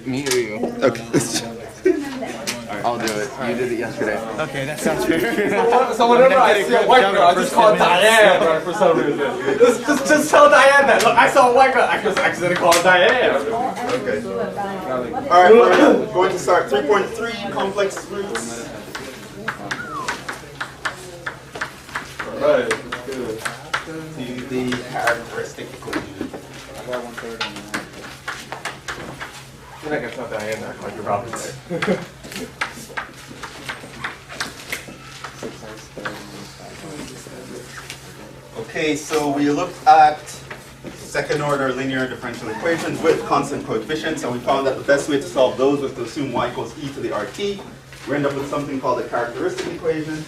Me or you? Okay. I'll do it. You did it yesterday. Okay, that sounds fair. So whenever I see a white girl, I just call Diane, right, for some reason. Just tell Diane that. Look, I saw a white girl. I just accidentally called Diane. Okay. All right, we're going to start 3.3 complex roots. All right, let's do it. To the characteristic equation. I got 1/3 on that. Then I can tell Diane that, like you're Roberts. Okay, so we looked at second order linear differential equations with constant coefficients, and we found that the best way to solve those was to assume y equals e to the RT. We end up with something called a characteristic equation.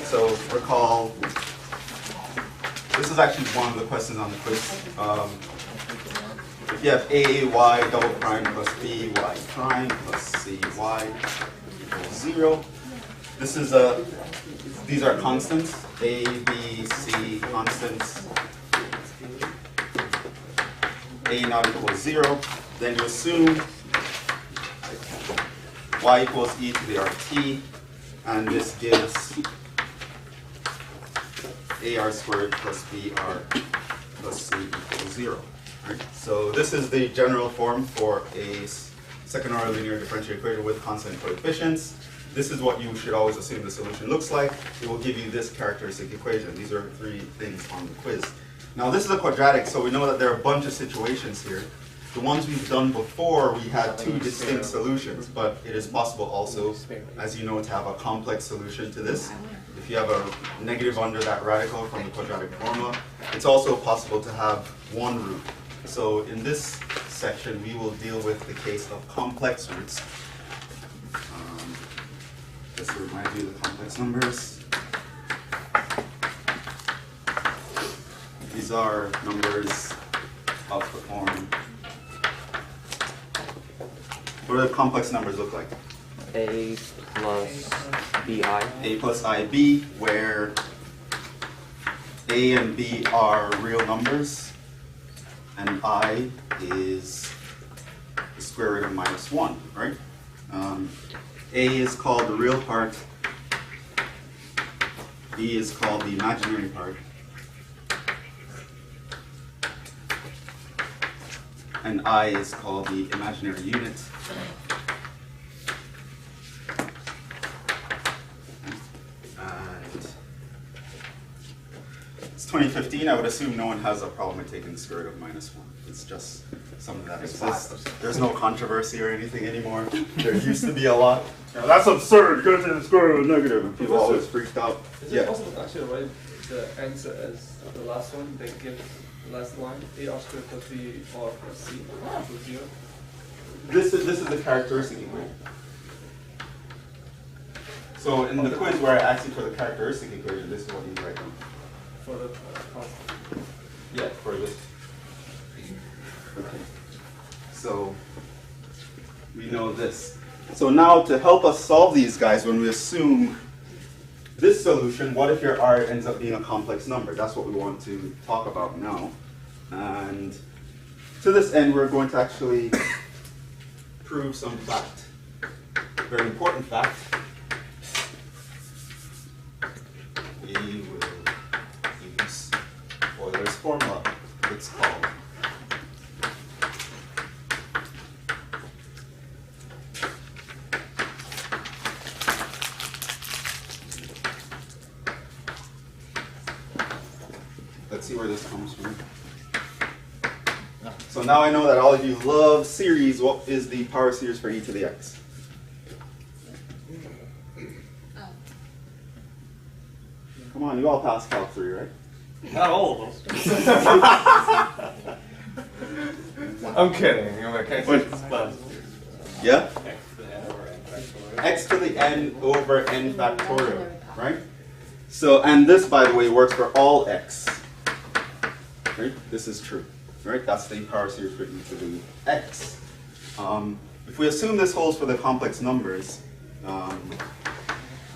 So recall, this is actually one of the questions on the quiz. If you have AAY double prime plus BY prime plus CY equals 0, this is these are constants, A, B, C constants, A not equals 0, then you assume y equals e to the RT, and this gives AR squared plus BR plus C equals 0. Right? So this is the general form for a second order linear differential equation with constant coefficients. This is what you should always assume the solution looks like. It will give you this characteristic equation. These are 3 things on the quiz. Now this is a quadratic, so we know that there are a bunch of situations here. The ones we've done before, we had 2 distinct solutions, but it is possible also, as you know, to have a complex solution to this. If you have a negative under that radical from the quadratic formula, it's also possible to have one root. So in this section, we will deal with the case of complex roots. Just to remind you of the complex numbers. These are numbers of the form. What do the complex numbers look like? A plus BI. A plus IB, where A and B are real numbers, and I is the square root of -1, right? A is called the real part, B is called the imaginary part, and I is called the imaginary unit. And it's 2015, I would assume no one has a problem with taking the square root of -1. It's just something that exists. There's no controversy or anything anymore. There used to be a lot. Now, that's absurd. Go to the square root of negative. And people always freaked out. Is it possible to actually write the answer as the last one that gives the last line? AR squared plus BR plus C equals 0? This is the characteristic equation. So in the quiz where I asked you for the characteristic equation, this is what you write down. For the constant. Yeah, for this. Okay. So we know this. So now to help us solve these guys, when we assume this solution, what if your R ends up being a complex number? That's what we want to talk about now. And to this end, we're going to actually prove some fact. Very important fact. We will use Euler's formula. It's called let's see where this comes from. So now I know that all of you love series. What is the power series for e to the x? Come on, you all passed Calc 3, right? Not all of them. I'm kidding. I'm okay. Yeah? X to the n over n factorial, right? So, and this, by the way, works for all x. Right? This is true. Right? That's the power series for e to the x. If we assume this holds for the complex numbers,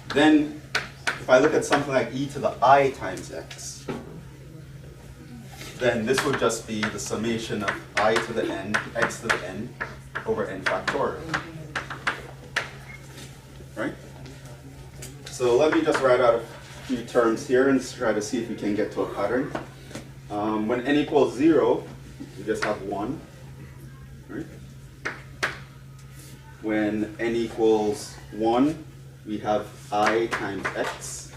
then if I look at something like e to the I times x, then this would just be the summation of I to the n, x to the n, over n factorial. Right? So let me just write out a few terms here and try to see if we can get to a pattern. When n equals 0, we just have 1. Right? When n equals 1, we have I times x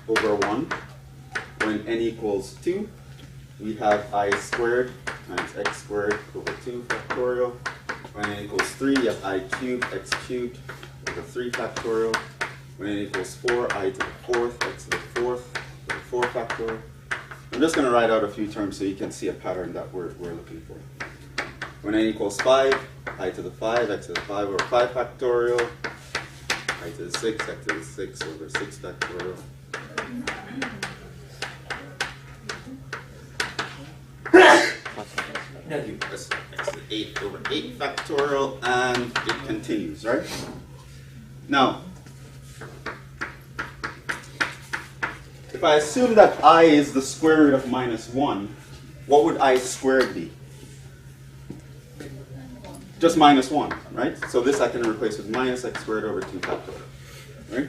over 1. When n equals 2, we have I squared times x squared over 2 factorial. When n equals 3, you have I cubed x cubed over 3 factorial. When n equals 4, I to the 4th, x to the 4th, over 4 factorial. I'm just going to write out a few terms so you can see a pattern that we're looking for. When n equals 5, I to the 5, x to the 5 over 5 factorial. I to the 6, x to the 6 over 6 factorial. X to the 8 over 8 factorial, and it continues, right? Now, if I assume that I is the square root of minus 1, what would I squared be? Just minus 1, right? So this I can replace with minus x squared over 2 factorial, right?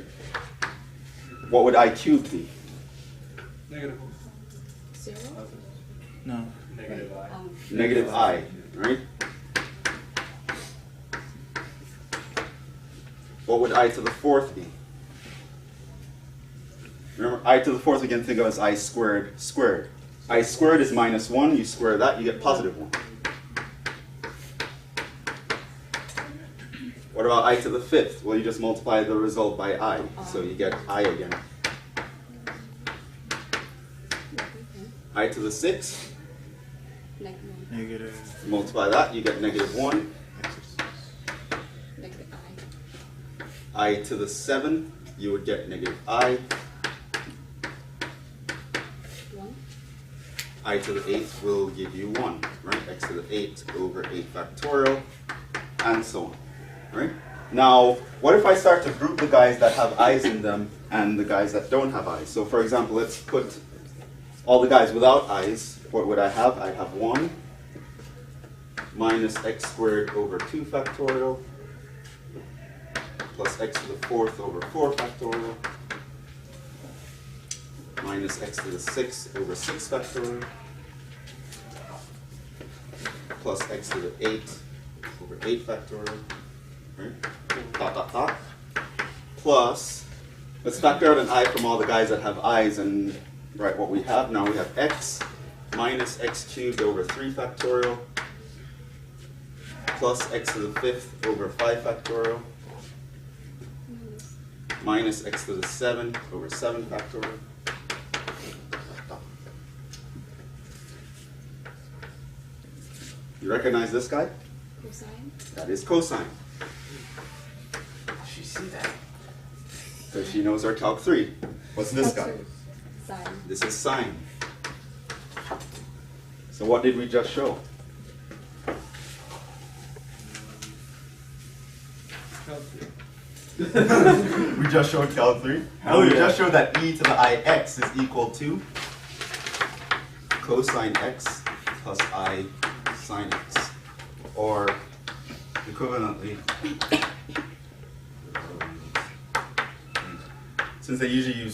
What would I cubed be? Negative. 0? No. Negative I. Negative I, right? What would I to the 4th be? Remember, I to the 4th we can think of as I squared squared. I squared is minus 1, you square that, you get positive 1. What about I to the 5th? Well, you just multiply the result by I, so you get I again. I to the 6th, Negative. multiply that, you get negative 1. Negative I to the 7, you would get negative I. 1. I to the 8th will give you 1, right? X to the 8 over 8 factorial, and so on, right? Now, what if I start to group the guys that have i's in them and the guys that don't have i's? So for example, let's put all the guys without i's. What would I have? I'd have 1 minus x squared over 2 factorial plus x to the 4th over 4 factorial minus x to the 6th over 6 factorial plus x to the 8th over 8 factorial, right? Dot, dot, dot. Plus, let's factor out an I from all the guys that have i's and write what we have. Now we have x minus x cubed over 3 factorial plus x to the 5th over 5 factorial minus x to the 7 over 7 factorial. You recognize this guy? Cosine? That is cosine. She see that? Because she knows our calc 3. What's this guy? Sine. This is sine. So what did we just show? We just showed calc 3. Hell We yeah. just showed that e to the ix is equal to cosine x plus I sine x. Or equivalently, since they usually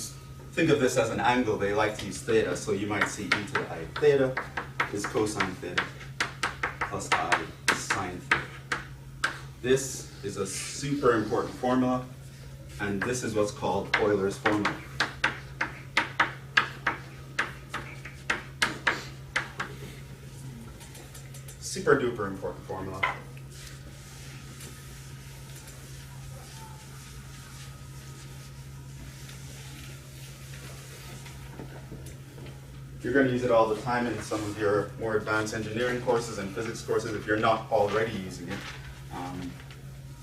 think of this as an angle, they like to use theta, so you might see e to the I theta is cosine theta plus I sine theta. This is a super important formula, and this is what's called Euler's formula. Super duper important formula. You're going to use it all the time in some of your more advanced engineering courses and physics courses if you're not already using it.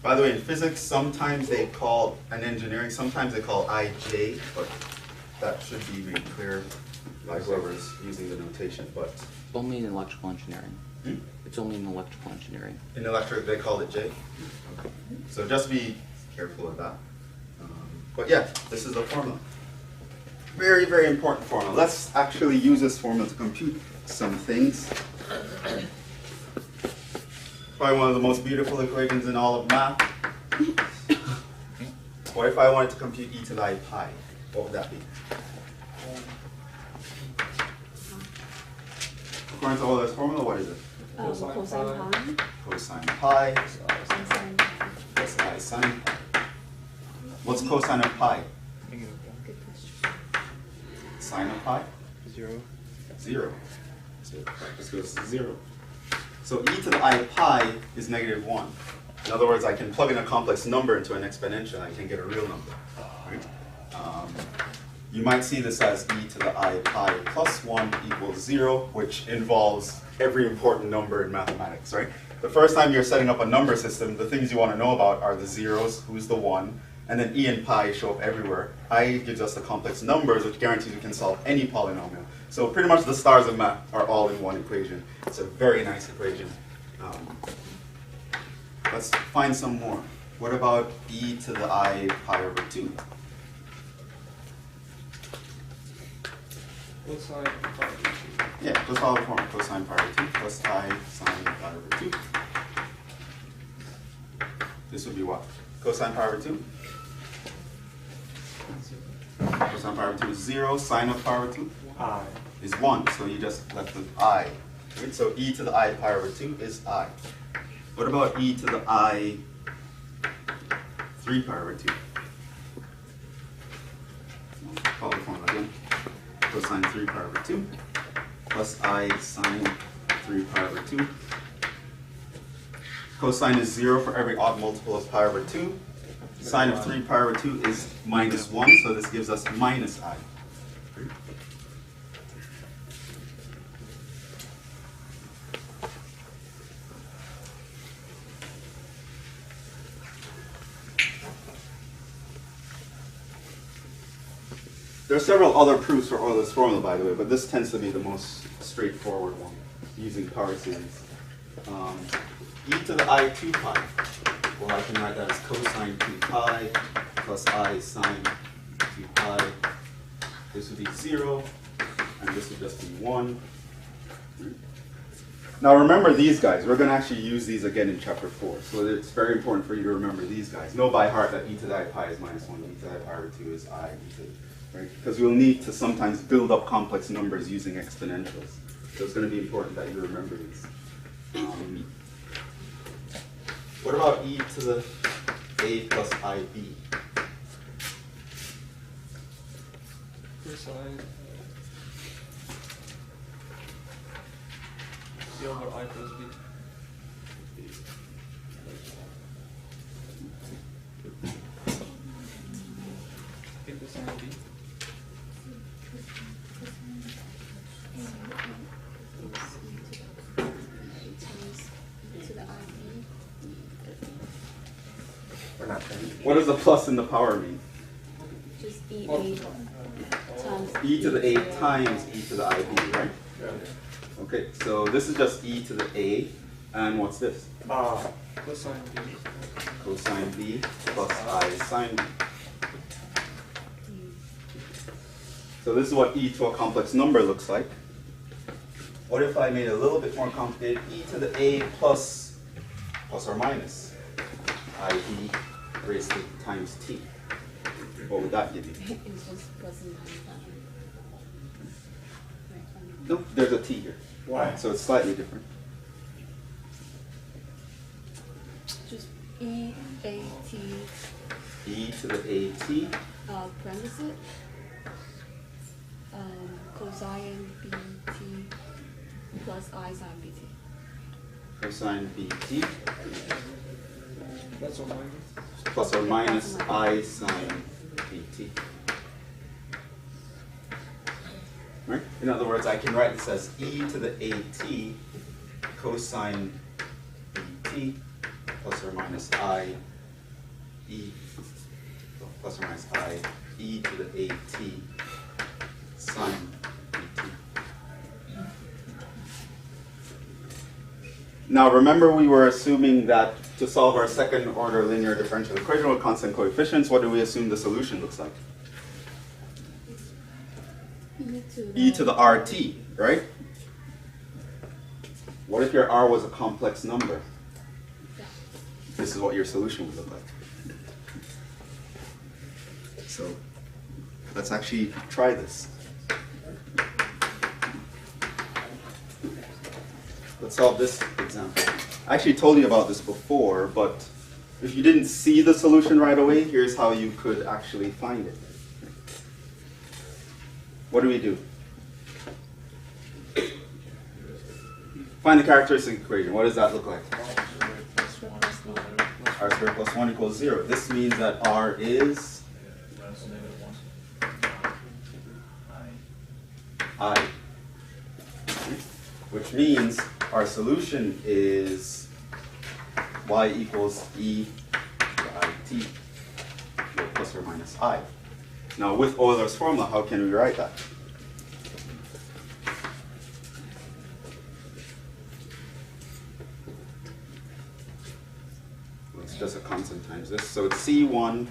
By the way, in physics, sometimes they call, and engineering, sometimes they call IJ, but that should be made clear by whoever's using the notation. But Only in electrical engineering. Hmm? It's only in electrical engineering. in electric, they call it J. So just be careful of that. But yeah, this is the formula. Very, very important formula. Let's actually use this formula to compute some things. Probably one of the most beautiful equations in all of math. What if I wanted to compute e to the I pi? What would that be? According to Euler's formula, what is it? Cosine pi. Cosine pi Cosine pi. plus I sine pi. What's cosine of pi? Good question. Sine of pi? 0. 0. So this goes to 0. So e to the I pi is -1. In other words, I can plug in a complex number into an exponential and I can get a real number. Right? You might see this as e to the I pi plus 1 equals 0, which involves every important number in mathematics, right? The first time you're setting up a number system, the things you want to know about are the zeros, who's the 1, and then e and pi show up everywhere. I gives us the complex numbers, which guarantees we can solve any polynomial. So pretty much the stars of math are all in one equation. It's a very nice equation. Let's find some more. What about e to the I pi over 2? Cosine of pi over 2. Yeah, just follow the formula. Cosine pi over 2 plus I sine pi over 2. This would be what? Cosine pi over 2? Cosine pi over 2 is 0. Sine of pi over 2 I. is 1. So you just left with I. Right? So e to the I pi over 2 is I. What about e to the I 3 pi over 2? Follow the formula again. Cosine 3 pi over 2 plus I sine 3 pi over 2. Cosine is 0 for every odd multiple of pi over 2. Sine of 3 pi over 2 is -1, so this gives us minus I. There are several other proofs for Euler's formula, by the way, but this tends to be the most straightforward one, using power series. E to the I 2 pi. Well, I can write that as cosine 2 pi plus I sine 2 pi. This would be 0, and this would just be 1. Now remember these guys. We're going to actually use these again in chapter 4, so it's very important for you to remember these guys. Know by heart that e to the I pi is -1, e to the I pi over 2 is I, right? Because we'll need to sometimes build up complex numbers using exponentials. So it's going to be important that you remember these. What about e to the a plus ib? Cosine b over I plus b. A cosine b. What does the plus in the power mean? Just e8 times E to the a times e to the ib, right? Okay, so this is just e to the a, and what's this? Cosine b. Cosine b plus I sine b. So this is what e to a complex number looks like. What if I made it a little bit more complicated? E to the a plus or minus ib raised to times t. What would that give you? It's just plus and minus that. Right. No, there's a t here. Why? So it's slightly different. Just e a t E to the a t parenthesis cosine bt plus I sine bt. cosine bt Plus or minus. plus or minus I sine bt. Right? In other words, I can write this as e to the at cosine bt plus or minus I e plus or minus I e to the at sine bt. Now remember, we were assuming that to solve our second order linear differential equation with constant coefficients, what do we assume the solution looks like? e to the RT, right? What if your R was a complex number? This is what your solution would look like. So let's actually try this. Let's solve this example. I actually told you about this before, but if you didn't see the solution right away, here's how you could actually find it. What do? Find the characteristic equation. What does that look like? R squared plus 1 equals 0. This means that R is I. Which means our solution is y equals e to it, plus or minus I. Now with Euler's formula, how can we write that? Well, it's just a constant times this. So it's C1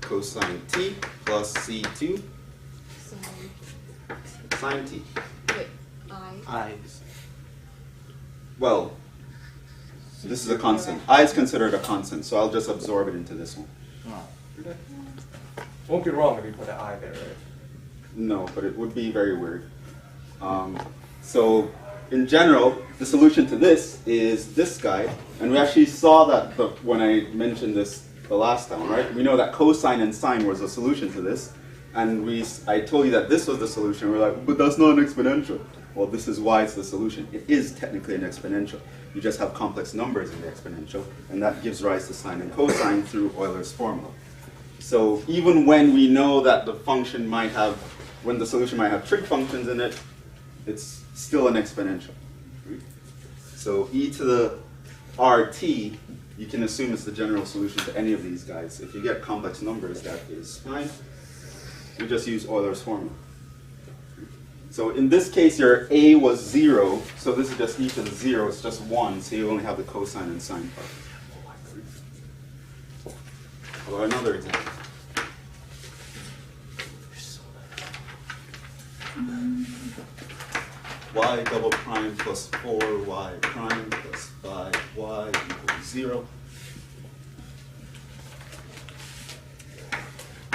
cosine t plus C2 sine t. Wait, I. Well, this is a constant. I is considered a constant, so I'll just absorb it into this one. Won't be wrong if you put an I there, right? No, but it would be very weird. So in general, the solution to this is this guy, and we actually saw that when I mentioned this the last time, right? We know that cosine and sine was a solution to this, and I told you that this was the solution. We're like, but that's not an exponential. Well, this is why it's the solution. It is technically an exponential. You just have complex numbers in the exponential, and that gives rise to sine and cosine through Euler's formula. So even when we know that the function might have, when the solution might have trig functions in it, it's still an exponential. So e to the RT, you can assume it's the general solution to any of these guys. If you get complex numbers, that is fine. We just use Euler's formula. So in this case, your a was 0, so this is just e to the 0, it's just 1, so you only have the cosine and sine part. How about another example? Y double prime plus 4y prime plus 5y equals 0.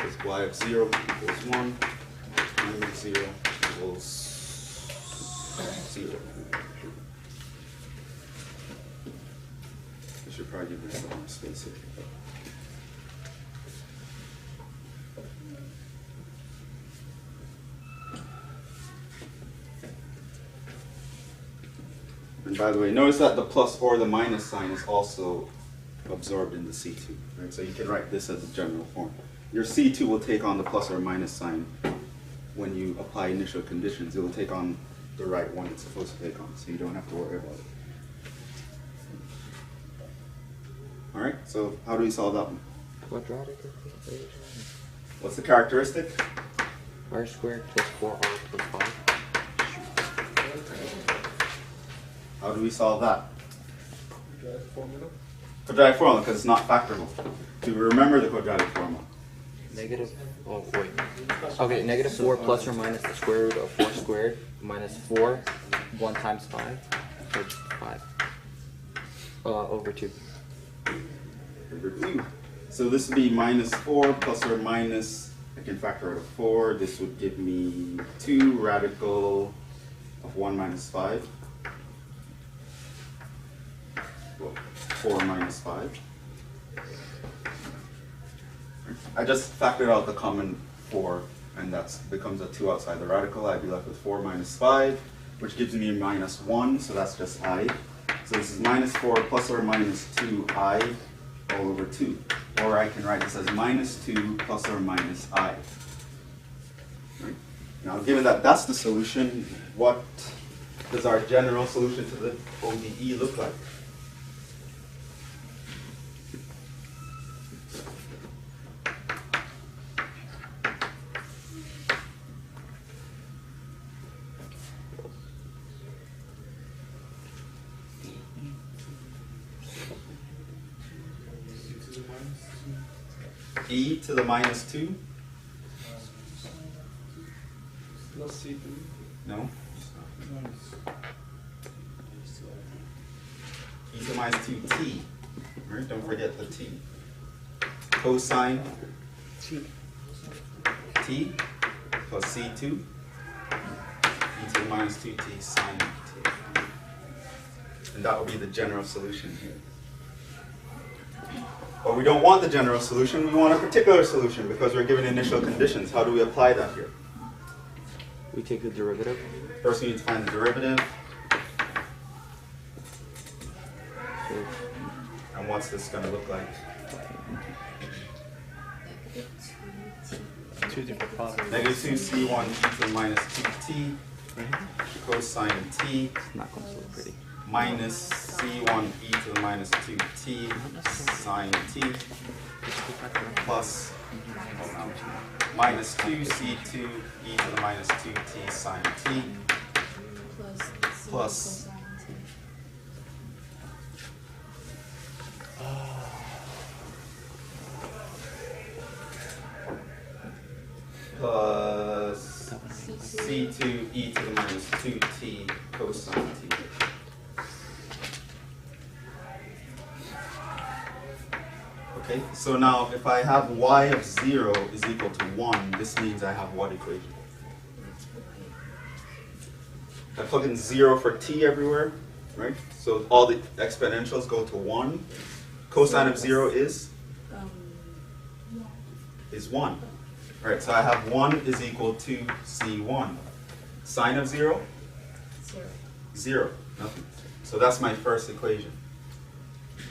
With y of 0 equals 1, prime of 0 equals 0. I should probably give myself more space here. And by the way, notice that the plus or the minus sign is also absorbed in the C2. Right? So you can write this as a general form. Your C2 will take on the plus or minus sign when you apply initial conditions. It will take on the right one it's supposed to take on, so you don't have to worry about it. All right, so how do we solve that one? Quadratic equation. What's the characteristic? R squared plus 4r plus 5. How do we solve that? Formula? Quadratic formula, because it's not factorable. Do we remember the quadratic formula? Negative, oh wait. Okay, negative 4 plus or minus the square root of 4 squared minus 4, 1 times 5, or 5, over 2. Over 2. So this would be minus 4 plus or minus, I can factor out of 4. This would give me 2 radical of 1 minus 5. Well, 4 minus 5. I just factored out the common 4, and that becomes a 2 outside the radical. I'd be left with 4 minus 5, which gives me minus 1, so that's just I. So this is minus 4 plus or minus 2I all over 2. Or I can write this as minus 2 plus or minus I. Right? Now, given that that's the solution, what does our general solution to the ODE look like? E to the minus 2. E to the minus 2 plus C2. No. E to the minus 2t. Right? Don't forget the t. Cosine t plus c2 e to the minus 2t sine t. And that will be the general solution here. But we don't want the general solution, we want a particular solution because we're given initial conditions. How do we apply that here? We take the derivative. First we need to find the derivative. And what's this going to look like? Two different problems. Negative 2c1 e to the minus 2t cosine t It's not going to look pretty. minus c1 e to the minus 2t sine t plus minus 2c2 e to the minus 2t sine t plus plus c2 e to the minus 2t cosine t. Okay, so now if I have y of 0 is equal to 1, this means I have what equation? I plug in 0 for t everywhere, right? So all the exponentials go to 1. Cosine of 0 is 1. All right, so I have 1 is equal to c1. Sine of 0? 0, nothing. So that's my first equation.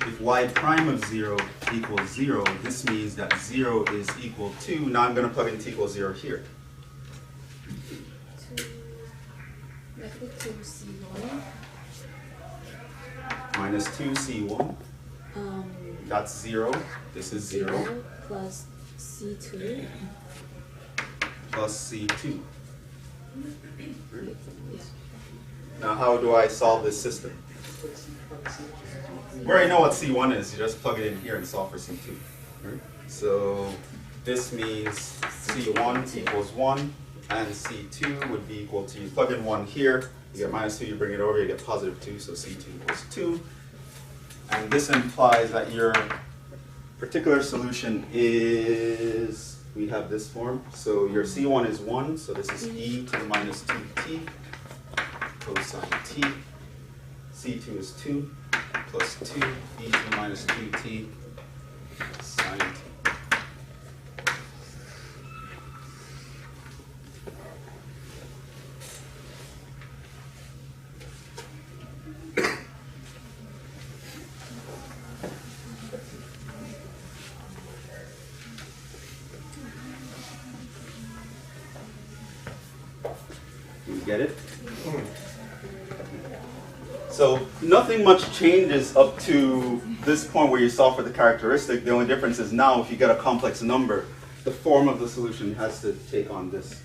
If y prime of 0 equals 0, this means that 0 is equal to, now I'm going to plug in t equals 0 here. Negative 2c1. Minus 2c1, that's 0, this is 0, Plus c2. plus c2. Now how do I solve this system? We already know what c1 is, you just plug it in here and solve for c2. Right? So this means c1 equals 1, and c2 would be equal to, you plug in 1 here, you get minus 2, you bring it over, you get positive 2, so c2 equals 2. And this implies that your particular solution is, we have this form, so your c1 is 1, so this is e to the minus 2t cosine t. c2 is 2 plus 2 e to the minus 2t sine t. You get it? So nothing much changes up to this point where you solve for the characteristic. The only difference is now if you get a complex number, the form of the solution has to take on this.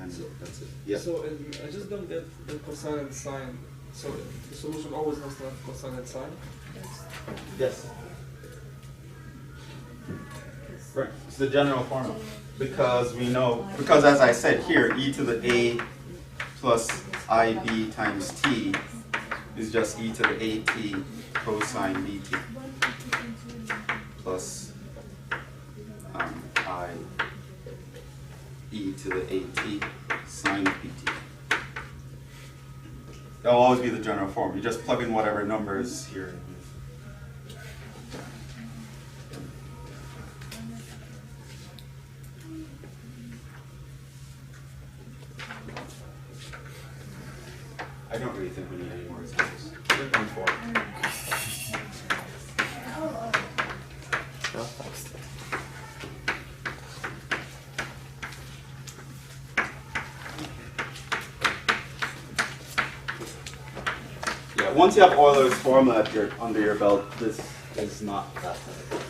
And that's it. Yeah. So I just don't get the cosine and sine. So the solution always has to have cosine and sine. Yes. Right. It's the general formula. Because we know, because as I said here, e to the a plus ib times t is just e to the at cosine bt plus I e to the at sine of bt. That will always be the general form. You just plug in whatever numbers here. I don't really think we need any more examples. 3.4. Yeah, once you have Euler's formula under your belt, this is not that difficult.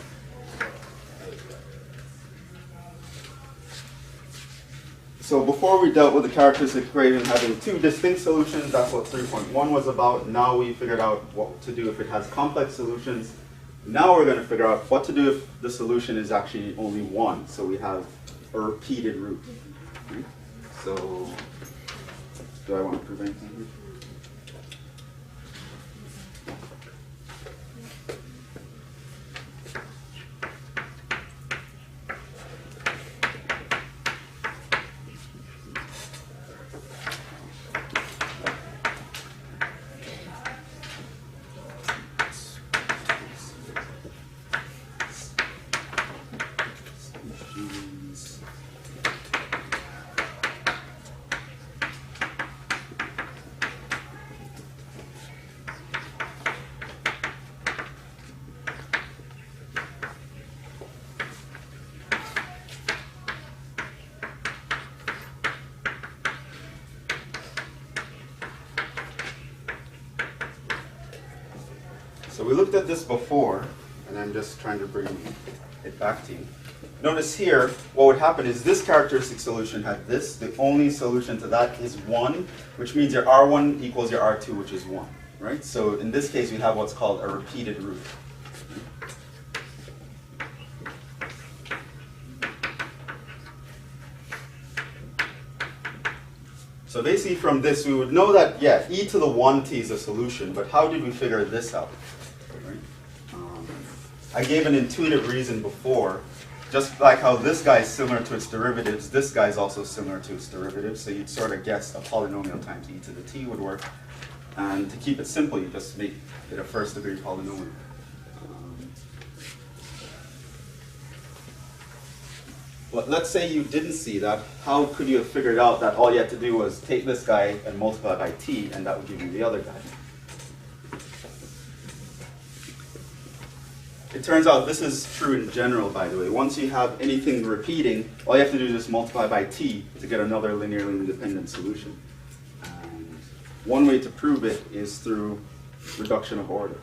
So before we dealt with the characteristic equation having two distinct solutions, that's what 3.1 was about. Now we figured out what to do if it has complex solutions. Now we're going to figure out what to do if the solution is actually only one, so we have a repeated root. Right? So So, do I want to prove anything here? So we looked at this before, and I'm just trying to bring it back to you. Notice here, what would happen is this characteristic solution had this. The only solution to that is 1, which means your R1 equals your R2, which is 1. Right? So in this case, we have what's called a repeated root. So basically from this, we would know that, yeah, e to the 1t is a solution, but how did we figure this out? Right? I gave an intuitive reason before. Just like how this guy is similar to its derivatives, this guy is also similar to its derivatives, so you'd sort of guess a polynomial times e to the t would work. And to keep it simple, you just make it a first degree polynomial. But let's say you didn't see that. How could you have figured out that all you had to do was take this guy and multiply by t, and that would give you the other guy? It turns out this is true in general, by the way. Once you have anything repeating, all you have to do is just multiply by t to get another linearly independent solution. And one way to prove it is through reduction of order.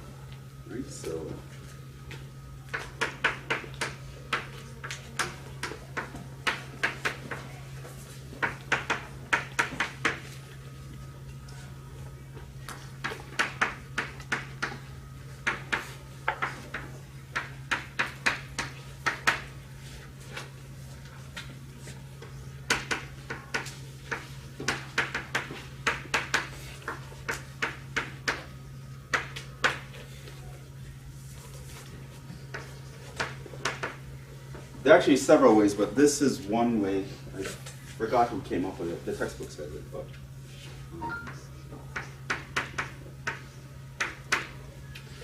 Right? So. There are actually several ways, but this is one way. I forgot who came up with it. The textbook says it, but.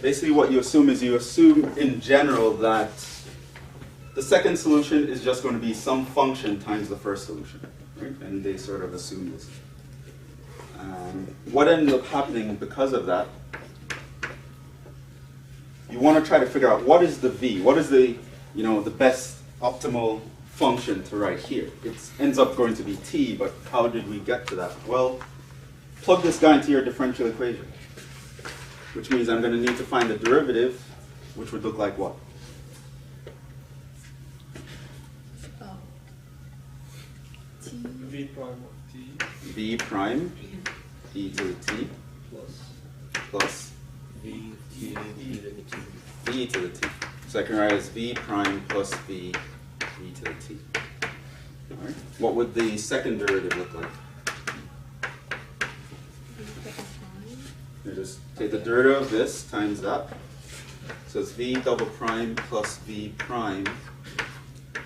Basically what you assume is you assume in general that the second solution is just going to be some function times the first solution. Right? And they sort of assume this. What ended up happening because of that, you want to try to figure out what is the v, what is the, the best optimal function to write here. It ends up going to be t, but how did we get to that? Well, plug this guy into your differential equation, which means I'm going to need to find the derivative, which would look like what? Oh. T. V prime of t V prime e to the t plus V to the t. v to the t. So I can write as v prime plus v to the t. All right. What would the second derivative look like? You just take the derivative of this times that. So it's v double prime plus v prime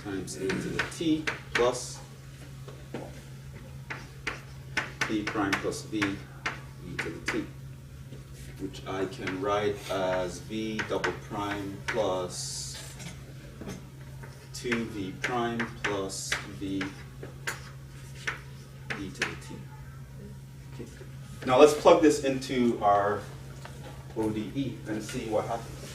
times e to the t plus v prime plus v e to the t, which I can write as v double prime plus 2v prime plus v e to the t. Okay. Now let's plug this into our ODE and see what happens.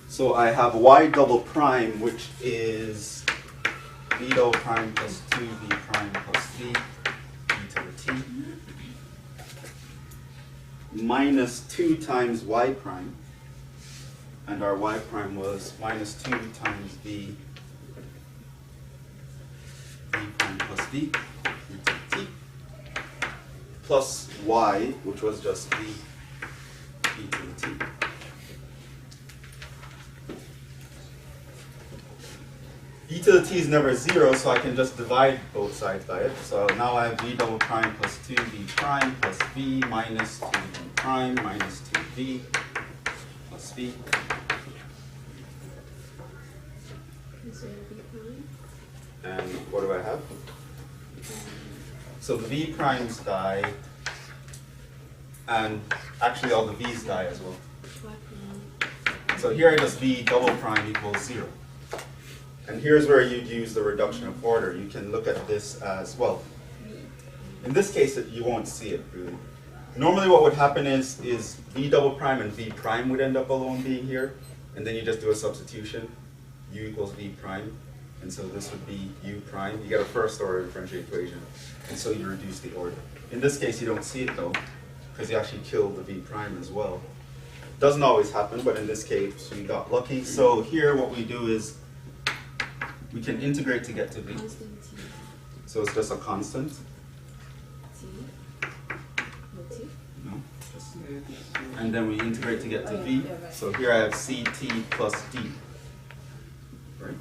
So I have y double prime, which is v double prime plus 2v prime plus v e to the t, minus 2 times y prime, and our y prime was minus 2 times v prime plus v e to the t, plus y, which was just v e to the t. t is never 0, so I can just divide both sides by it. So now I have v double prime plus 2v prime plus v minus 2v prime minus 2v plus v. Is there a B prime? And what do I have? So the v primes die, and actually all the v's die as well. So here I just v double prime equals 0. And here's where you'd use the reduction of order. You can look at this as, well, in this case you won't see it really. Normally what would happen is v double prime and v prime would end up alone being here, and then you just do a substitution, u equals v prime, and so this would be u prime. You get a first order differential equation, and so you reduce the order. In this case you don't see it though, because you actually killed the v prime as well. Doesn't always happen, but in this case we got lucky. So here what we do is we can integrate to get to v. Constant T. So it's just a constant. T. No T. No, just, and then we integrate to get to v. Yeah, right. So here I have ct plus d. Right?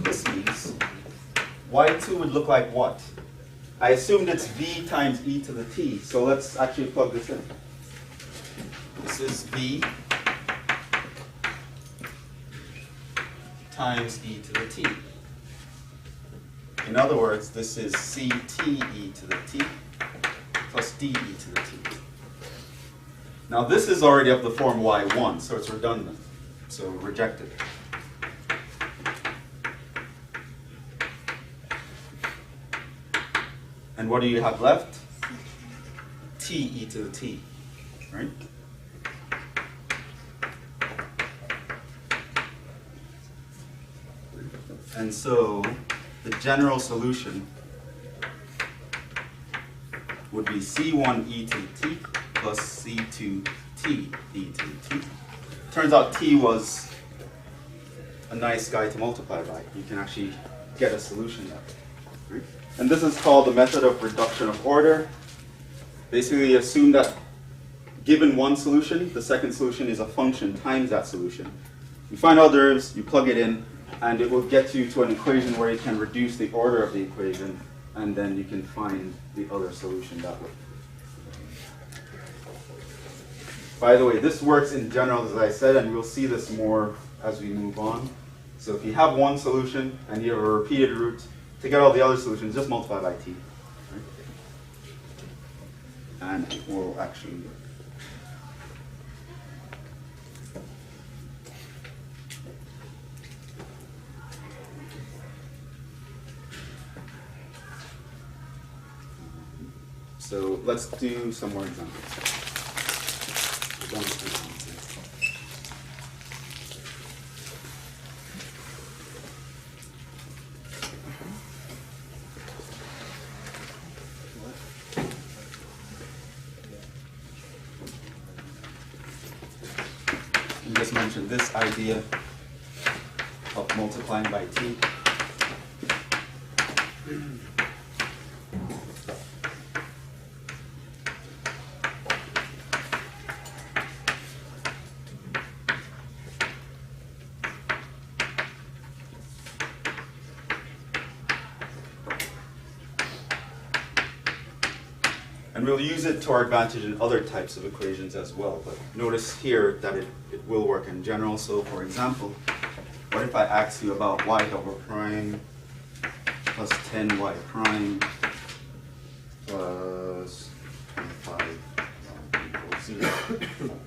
This means y2 would look like what? I assumed it's v times e to the t, so let's actually plug this in. This is v times e to the t. In other words, this is ct e to the t plus d e to the t. Now this is already of the form y1, so it's redundant, so reject it. And what do you have left? T e to the t, right? And so the general solution would be c1 e to the t plus c2 t e to the t. Turns out t was a nice guy to multiply by. You can actually get a solution that way. Right? And this is called the method of reduction of order. Basically, you assume that given one solution, the second solution is a function times that solution. You find all derivatives, you plug it in, and it will get you to an equation where you can reduce the order of the equation, and then you can find the other solution that way. By the way, this works in general, as I said, and we'll see this more as we move on. So if you have one solution and you have a repeated root, to get all the other solutions, just multiply by t. Right? And it will actually work. So let's do some more examples. And just mention this idea of multiplying by t. And we'll use it to our advantage in other types of equations as well. But notice here that it will work in general. So for example, what if I ask you about y double prime plus 10y prime plus 25 equals 0?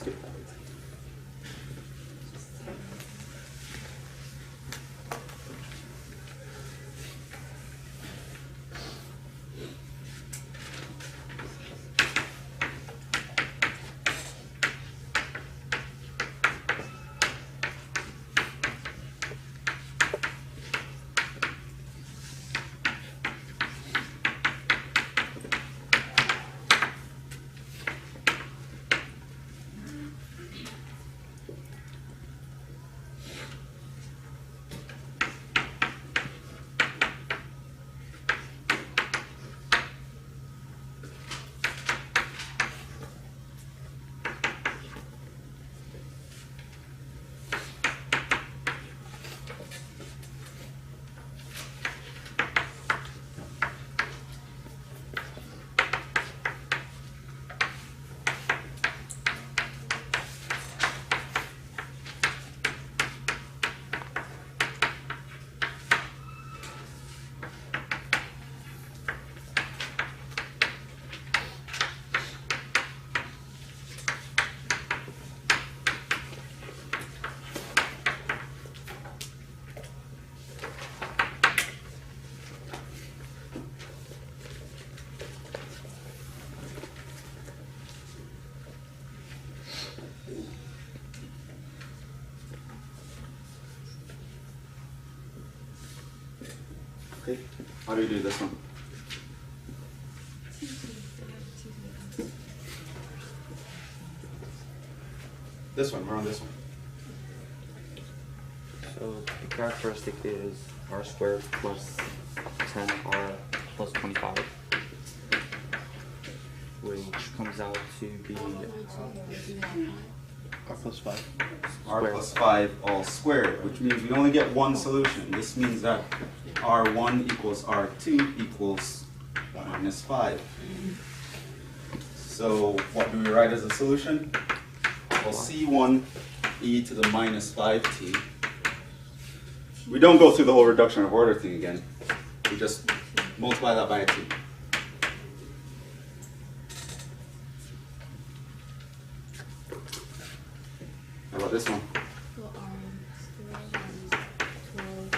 skip that. Okay, how do you do this one? This one, we're on this one. So the characteristic is r squared plus 10r plus 25, which comes out to be R plus 5. R Square. plus 5 all squared, which means we only get one solution. This means that R1 equals R2 equals minus 5. So what do we write as a solution? Well, C1 e to the minus 5t. We don't go through the whole reduction of order thing again. We just multiply that by a t. How about this one? So R squared minus 12.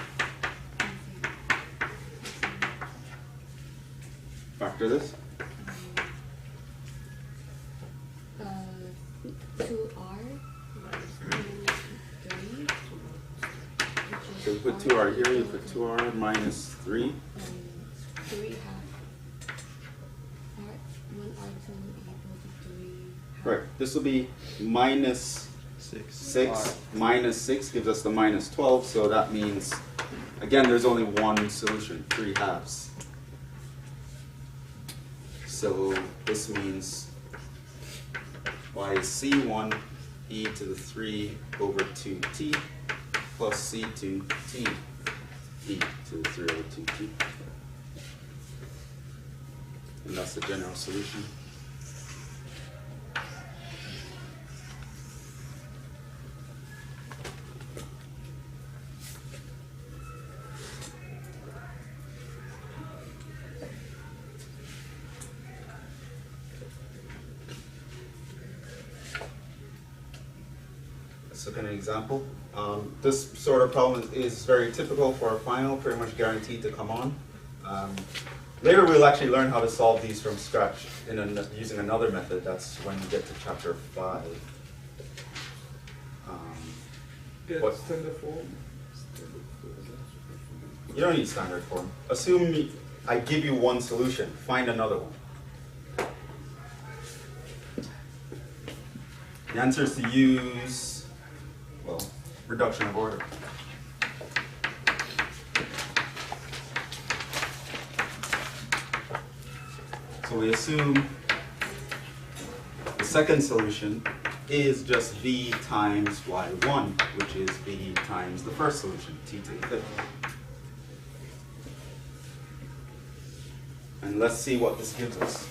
Factor this. 2R minus 3. So you put 2r here, you put 2r minus 3. 3 half. R, 1R2 equal to 3 half. Right, this will be minus 6 minus 6 gives us the minus 12, so that means, again, there's only one solution, 3 halves. So this means y is c1 e to the 3 over 2t plus c2 t e to the 3 over 2t. And that's the general solution. Let's look at an example. This sort of problem is very typical for a final, pretty much guaranteed to come on. Later we'll actually learn how to solve these from scratch using another method. That's when we get to chapter 5. Get What? standard form. You don't need standard form. Assume I give you one solution, find another one. The answer is to use, well, reduction of order. So we assume the second solution is just v times y1, which is v times the first solution, t to the 5th. And let's see what this gives us.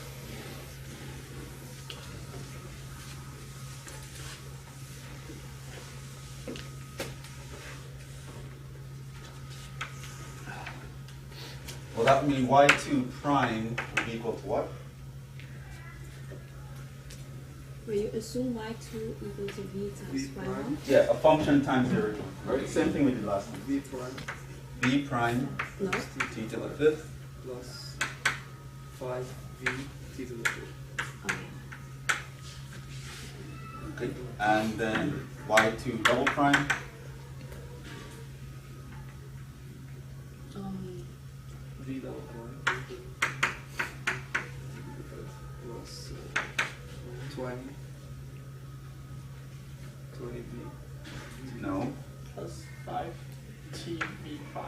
Well, that would mean y2 prime would be equal to what? We Will you assume y2 equal to v times y1? Yeah, a function times derivative. Right? Same thing we did last time. V prime V prime No. t to the fifth plus 5v t to the 5th. Okay. Okay. And then y2 double prime V double prime plus 20v. no. Plus 5 TV prime.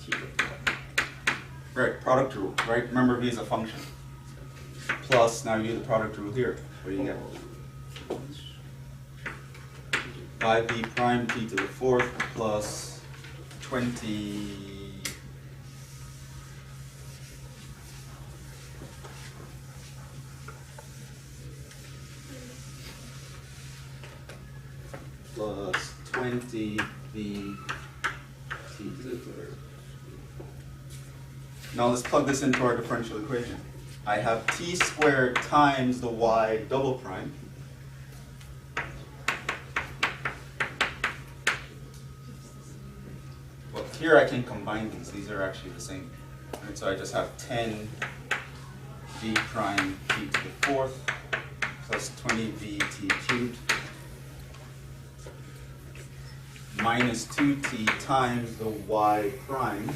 T to the 4. Right, product rule, right? Remember V is a function. Plus, now you do the product rule here. What do you get? 5v prime t to the fourth plus 20 plus 20v t to the third. Now let's plug this into our differential equation. I have t squared times the y double prime well, here I can combine these. These are actually the same. Right, so I just have 10 v prime t to the fourth plus 20v t cubed minus 2t times the y prime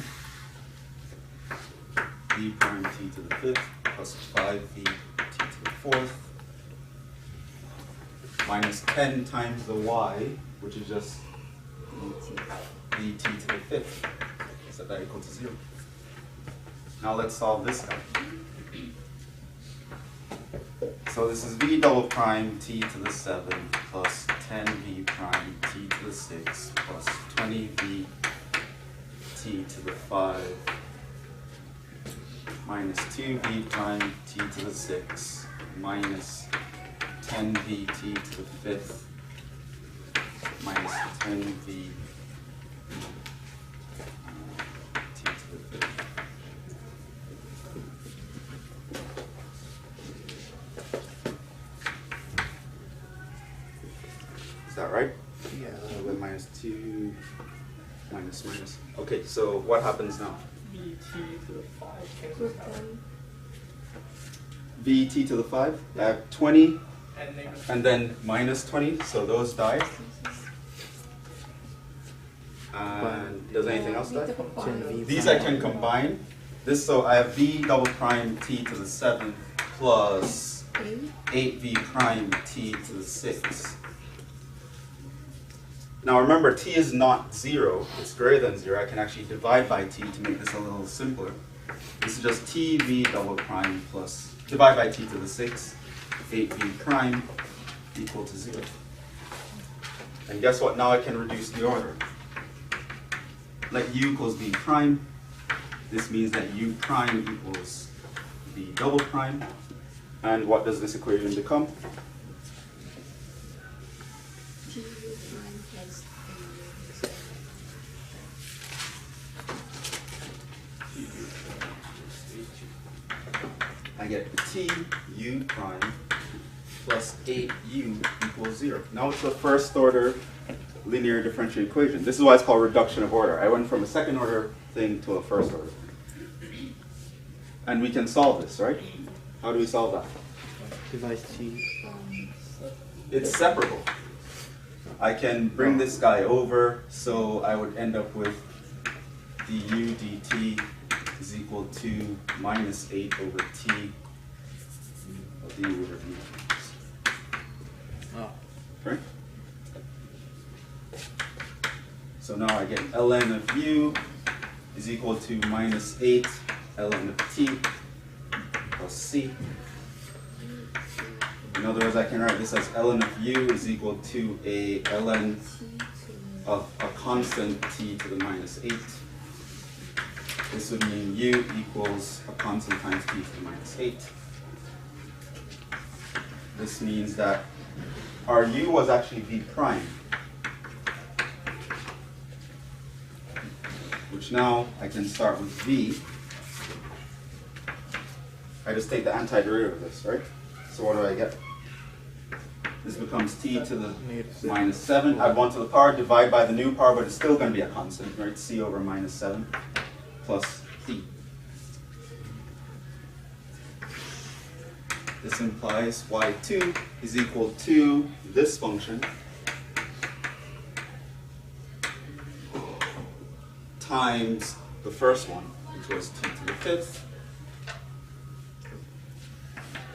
v prime t to the fifth plus 5v t to the fourth minus 10 times the y, which is just v t to the fifth. Set that equal to 0. Now let's solve this guy. So this is v double prime t to the 7 plus 10v prime t to the 6 plus 20v t to the 5 minus 2v prime t to the 6 minus 10v t to the 5th minus 10v t to the 5th. Is that right? Yeah. With minus 2 minus. Okay, so what happens now? VT to the 5 cancels Group out. them. Vt to the 5, I have 20 And negative. and then minus 20, so those die. And does anything else die? These I can combine. This, so I have v double prime t to the 7 plus 8v prime t to the 6. Now remember, t is not 0, it's greater than 0. I can actually divide by t to make this a little simpler. This is just t v double prime plus, divide by t to the 6, 8v prime equal to 0. And guess what, now I can reduce the order. Let u equals v prime. This means that u prime equals v double prime. And what does this equation become? T prime plus I get t u prime plus 8u equals 0. Now it's the first order linear differential equation. This is why it's called reduction of order. I went from a second order thing to a first order thing. And we can solve this, right? How do we solve that? Divide t. It's separable. I can bring this guy over, so I would end up with du dt is equal to minus 8 over t of du over v. Oh. Right? So now I get ln of u is equal to minus 8 ln of t plus c. In other words, I can write this as ln of u is equal to a ln of a constant t to the minus 8. This would mean u equals a constant times t to the minus 8. This means that our u was actually v prime, which now I can start with v. I just take the antiderivative of this, right? So what do I get? This becomes t to the minus 7. Add 1 to the power, divide by the new power, but it's still going to be a constant, right? c over minus 7 plus d. This implies y2 is equal to this function times the first one, which was t to the 5th,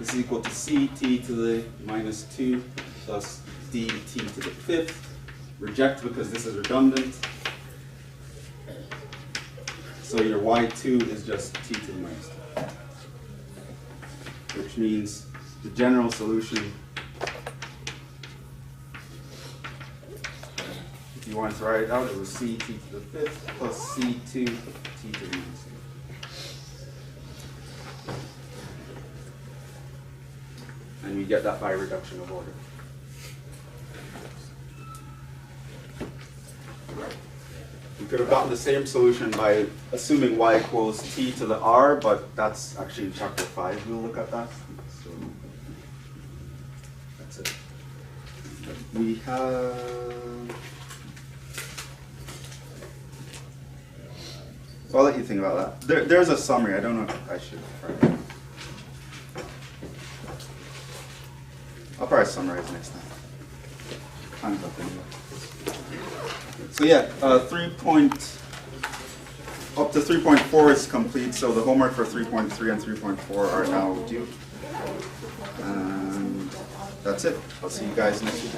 is equal to ct to the minus 2 plus dt to the 5th. Reject because this is redundant. So your y2 is just t to the minus 2. Which means the general solution, if you want to write it out, it was ct to the 5th plus c2 t to the minus 2. And we get that by reduction of order. We could have gotten the same solution by assuming y equals t to the r, but that's actually in chapter 5. We'll look at that. So that's it. We have so I'll let you think about that. There's a summary. I don't know if I should write it. I'll probably summarize next time. Time's up anyway. So yeah, up to 3.4 is complete, so the homework for 3.3 and 3.4 are now due. And that's it. I'll see you guys next week.